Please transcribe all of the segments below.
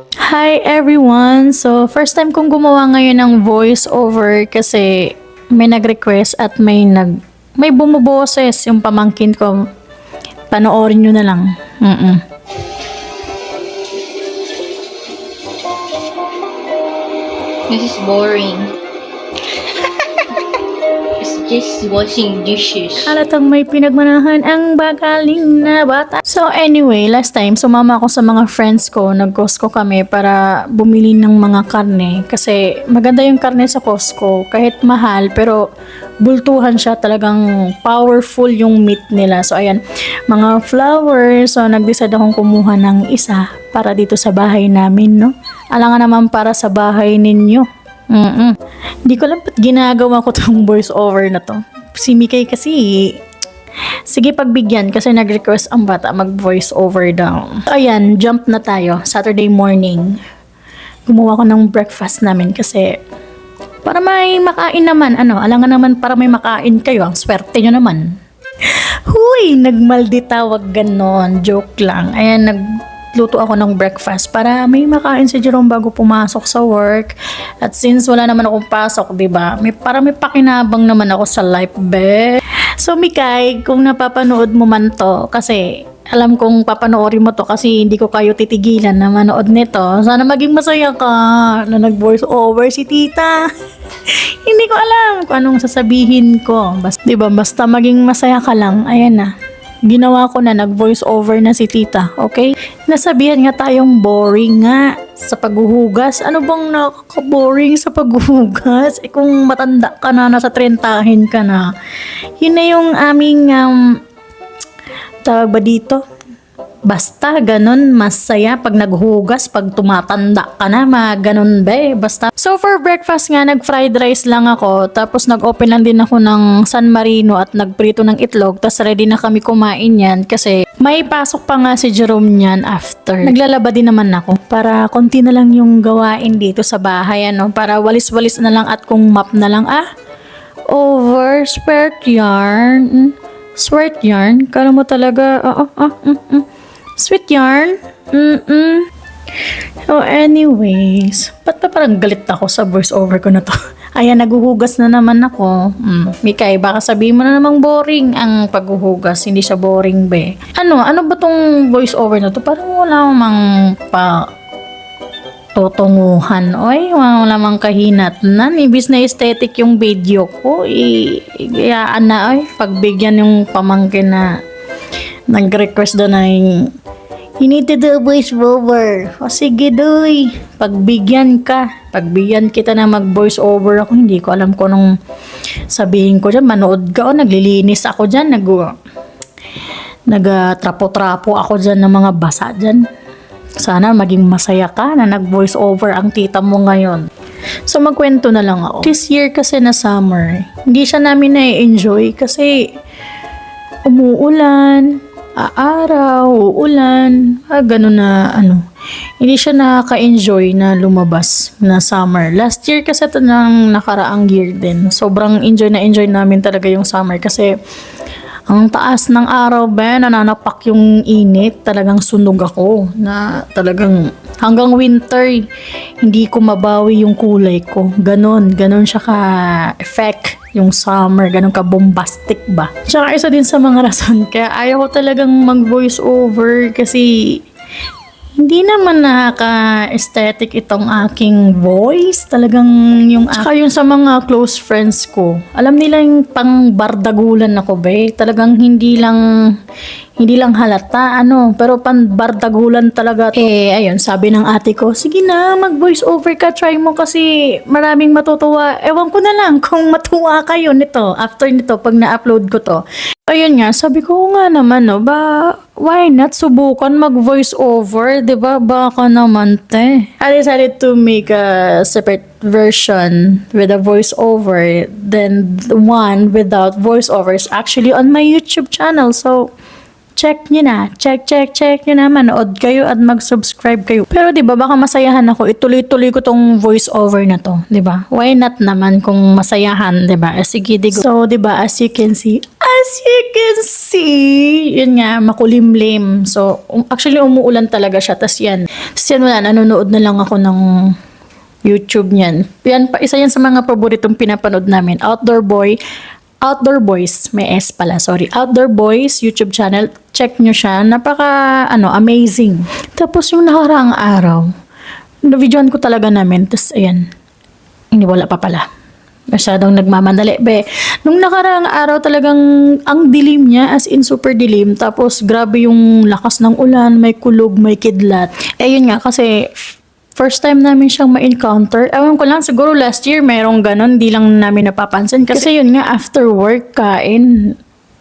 Hi everyone! So, first time kong gumawa ngayon ng voice over kasi may nag-request at may bumuboses yung pamangkin ko. Panoorin nyo na lang. This is boring. It's just washing dishes. Halatang may pinagmanahan ang bagaling na bata. So anyway, last time sumama ako sa mga friends ko, nag-Costco kami para bumili ng mga karne kasi maganda yung karne sa Costco kahit mahal pero bultuhan siya, talagang powerful yung meat nila. So ayan, mga flowers. So nag-decide akong kumuha ng isa para dito sa bahay namin, no? Alangan naman para sa bahay ninyo. Hindi ko alam ba't ginagawa ko tong voice over na to. Si Mikay kasi, sige pagbigyan kasi nag-request ang bata mag voice over daw. Ayan, jump na tayo. Saturday morning. Gumawa ko ng breakfast namin kasi para may makain naman. Alangan naman para may makain kayo. Ang swerte nyo naman. Huy, nagmaldita, wag ganon. Joke lang. Ayan, nagluto ako ng breakfast para may makain si Jerome bago pumasok sa work. At since wala naman akong pasok, diba? Para may pakinabang naman ako sa life, be. So, Mikay, kung napapanood mo man to, kasi alam kong papanoorin mo to kasi hindi ko kayo titigilan na manood nito. Sana maging masaya ka na nag-voice over si tita. Hindi ko alam kung anong sasabihin ko. Diba, basta maging masaya ka lang. Ayan na. Ginawa ko na, nag-voice over na si tita, okay? Nasabihan nga tayong boring nga sa paghuhugas. Ano bang nakaka-boring sa paghuhugas? Kung matanda ka na, nasa 30 ka na. Yun na yung aming, tawag ba dito? Basta, ganun, masaya pag naghugas, pag tumatanda ka na, ganun ba basta. So for breakfast nga, nag-fried rice lang ako, tapos nag-open lang din ako ng San Marino at nagprito ng itlog, tapos ready na kami kumain yan kasi may pasok pa nga si Jerome niyan after. Naglalaba din naman ako para konti na lang yung gawain dito sa bahay, para walis-walis na lang at kung map na lang, over, sweat yarn, kala mo talaga, sweet yarn. So anyways, ba't pa parang galit ako sa voice over ko na to? Ayan, naguhugas na naman ako. Mikay, baka sabihin mo na namang boring ang paghuhugas. Hindi siya boring, be. Ano ba tong voice over na to? Parang wala mang tutunguhan. Oy, wala mang kahinatnan. Ibis na aesthetic yung video ko. Iyaan na, oy. Pagbigyan yung pamangkin na nag-request doon na you need to do a voice over. O sige, doy. Pagbigyan kita na mag-voice over ako. Hindi ko alam kung anong sabihin ko dyan. Manood ka o naglilinis ako dyan. Nag-trapo-trapo ako dyan ng mga basa dyan. Sana maging masaya ka na nag-voice over ang tita mo ngayon. So magkwento na lang ako. This year kasi na summer, hindi siya namin na-enjoy kasi umuulan, araw, uulan, ganun na hindi siya nakaka-enjoy na lumabas na summer. Last year kasi ito ng nakaraang year din. Sobrang enjoy namin talaga yung summer kasi ang taas ng araw nananapak yung init. Talagang sunog ako na talagang hanggang winter hindi ko mabawi yung kulay ko. Ganon siya ka-effect. Yung summer, ganun ka bombastic ba? Tsaka isa din sa mga rason kaya ayaw ko talagang mag-voice over kasi hindi naman nakaka-aesthetic itong aking voice. Talagang tsaka yung sa mga close friends ko, alam nila yung pang bardagulan ako be. Talagang hindi lang halata, pero panbardagulan talaga to. Ayun, sabi ng ate ko, sige na, mag-voice over ka, try mo kasi maraming matutuwa. Ewan ko na lang kung matuwa kayo nito, after nito, pag na-upload ko to. Ayun nga, sabi ko nga naman, why not subukan mag-voice over, diba? Baka naman, te. I decided to make a separate version with a voice over, then the one without voice over is actually on my YouTube channel, so check nyo na. Check nyo na. Manood kayo at mag-subscribe kayo. Pero diba, baka masayahan ako. Ituloy-tuloy ko tong voice over na to. Diba? Why not naman kung masayahan, diba? Sige, digo. So, diba, as you can see, I as you can see, yun nga, makulimlim. So, actually, umuulan talaga siya. Tas yan wala, nanonood na lang ako ng YouTube niyan. Yan, isa yan sa mga paboritong pinapanood namin. Outdoor Boys, may S pala, sorry. Outdoor Boys YouTube channel. Check nyo siya. Napaka, amazing. Tapos yung nakaraang araw, na-videoan ko talaga namin. Tapos, ayan, hindi wala pa pala. Masyadong nagmamandali. Nung nakaraang araw talagang ang dilim niya, as in super dilim. Tapos grabe yung lakas ng ulan, may kulog, may kidlat. Yun nga, kasi first time namin siyang ma-encounter. Ewan ko lang, siguro last year merong ganon, di lang namin napapansin. Kasi yun nga, after work, kain.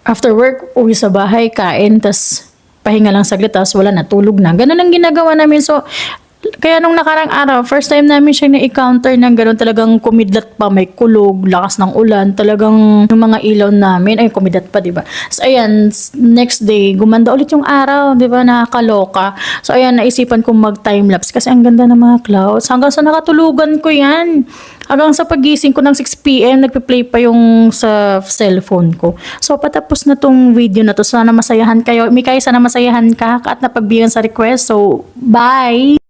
After work, uwi sa bahay, kain. Tas pahinga lang saglit, tas wala, natulog na. Ganon ang ginagawa namin. So, kaya nung nakarang araw, first time namin siya na-encounter ng gano'n, talagang kumidlat pa, may kulog, lakas ng ulan, talagang yung mga ilaw namin, ay kumidlat pa, diba? So ayan, next day, gumanda ulit yung araw, diba, nakakaloka. So ayan, naisipan kong mag-timelapse kasi ang ganda ng mga clouds. Hanggang sa nakatulugan ko yan. Hanggang sa pagising ko ng 6 p.m, nagpe-play pa yung sa cellphone ko. So patapos na tong video na to. Sana masayahan kayo. Mikay, sana masayahan ka at napagbigyan sa request. So, bye!